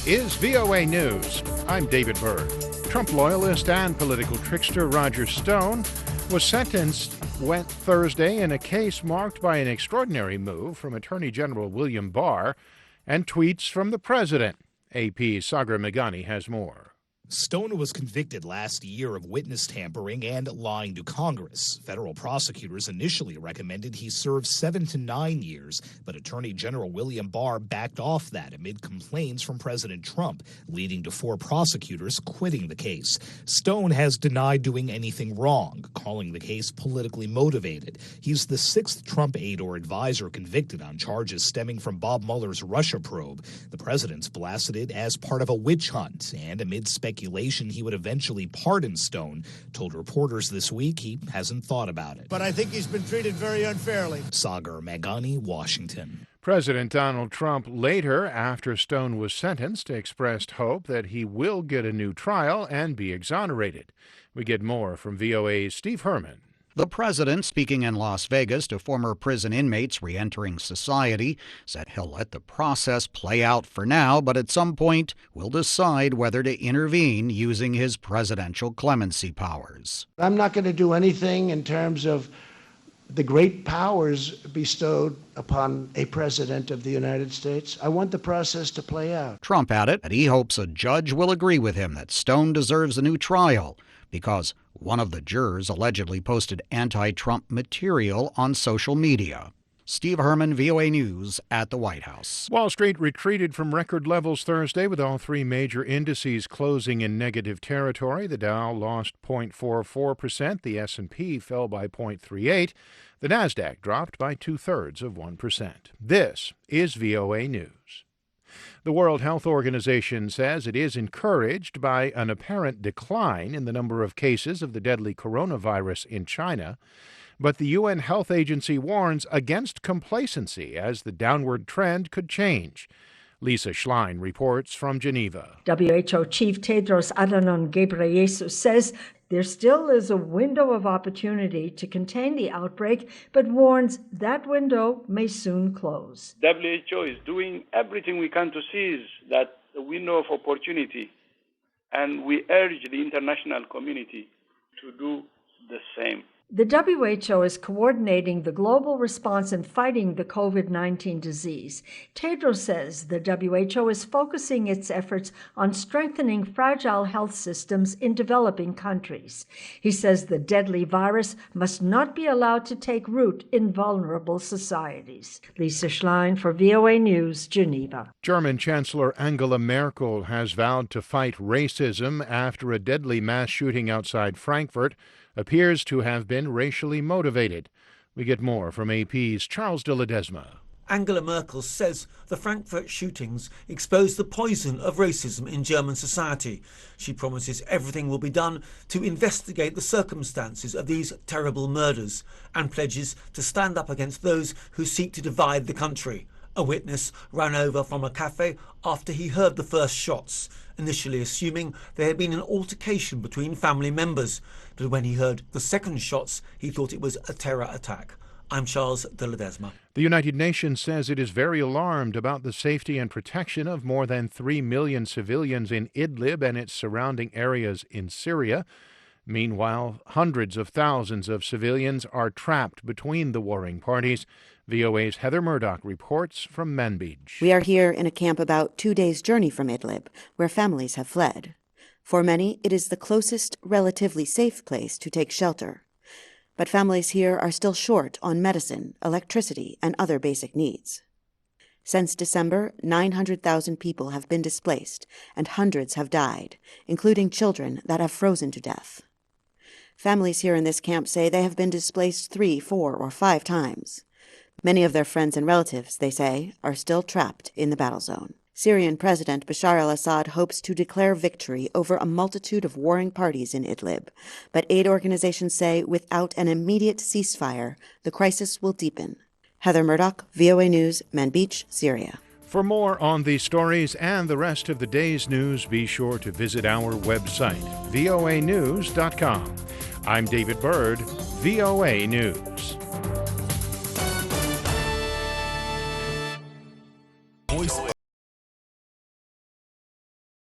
This is VOA News. I'm David Byrd. Trump loyalist and political trickster Roger Stone was sentenced Thursday in a case marked by an extraordinary move from Attorney General William Barr and tweets from the president. AP's Sagar Meghani has more. Stone was convicted last year of witness tampering and lying to Congress. Federal prosecutors initially recommended he serve 7 to 9 years, but Attorney General William Barr backed off that amid complaints from President Trump, leading to 4 prosecutors quitting the case. Stone has denied doing anything wrong, calling the case politically motivated. He's the 6th Trump aide or advisor convicted on charges stemming from Bob Mueller's Russia probe. The president's blasted it as part of a witch hunt, and amid speculation he would eventually pardon Stone, told reporters this week he hasn't thought about it. But I think he's been treated very unfairly. Sagar Meghani, Washington. President Donald Trump later, after Stone was sentenced, expressed hope that he will get a new trial and be exonerated. We get more from VOA's Steve Herman. The president, speaking in Las Vegas to former prison inmates re-entering society, said he'll let the process play out for now, but at some point will decide whether to intervene using his presidential clemency powers. I'm not going to do anything in terms of the great powers bestowed upon a president of the United States. I want the process to play out. Trump added that he hopes a judge will agree with him that Stone deserves a new trial because one of the jurors allegedly posted anti-Trump material on social media. Steve Herman, VOA News at the White House. Wall Street retreated from record levels Thursday with all 3 major indices closing in negative territory. The Dow lost 0.44%, the S&P fell by 0.38%, the Nasdaq dropped by 0.2%. This is VOA News. The World Health Organization says it is encouraged by an apparent decline in the number of cases of the deadly coronavirus in China, but the UN Health Agency warns against complacency as the downward trend could change. Lisa Schlein reports from Geneva. WHO Chief Tedros Adhanom Ghebreyesus says there still is a window of opportunity to contain the outbreak, but warns that window may soon close. WHO is doing everything we can to seize that window of opportunity, and we urge the international community to do the same. The WHO is coordinating the global response in fighting the COVID-19 disease. Tedros says the WHO is focusing its efforts on strengthening fragile health systems in developing countries. He says the deadly virus must not be allowed to take root in vulnerable societies. Lisa Schlein for VOA News, Geneva. German Chancellor Angela Merkel has vowed to fight racism after a deadly mass shooting outside Frankfurt appears to have been racially motivated. We get more from AP's Charles de Ledesma. Angela Merkel says the Frankfurt shootings exposed the poison of racism in German society. She promises everything will be done to investigate the circumstances of these terrible murders and pledges to stand up against those who seek to divide the country. A witness ran over from a cafe after he heard the first shots, initially assuming there had been an altercation between family members. But when he heard the second shots, he thought it was a terror attack. I'm Charles de Ledesma. The United Nations says it is very alarmed about the safety and protection of more than 3 million civilians in Idlib and its surrounding areas in Syria. Meanwhile, hundreds of thousands of civilians are trapped between the warring parties. VOA's Heather Murdoch reports from Manbij. We are here in a camp about 2 days' journey from Idlib, where families have fled. For many, it is the closest, relatively safe place to take shelter. But families here are still short on medicine, electricity, and other basic needs. Since December, 900,000 people have been displaced, and hundreds have died, including children that have frozen to death. Families here in this camp say they have been displaced 3, 4, or 5 times. Many of their friends and relatives, they say, are still trapped in the battle zone. Syrian President Bashar al-Assad hopes to declare victory over a multitude of warring parties in Idlib, but aid organizations say without an immediate ceasefire, the crisis will deepen. Heather Murdoch, VOA News, Manbij, Syria. For more on these stories and the rest of the day's news, be sure to visit our website, voanews.com. I'm David Byrd, VOA News.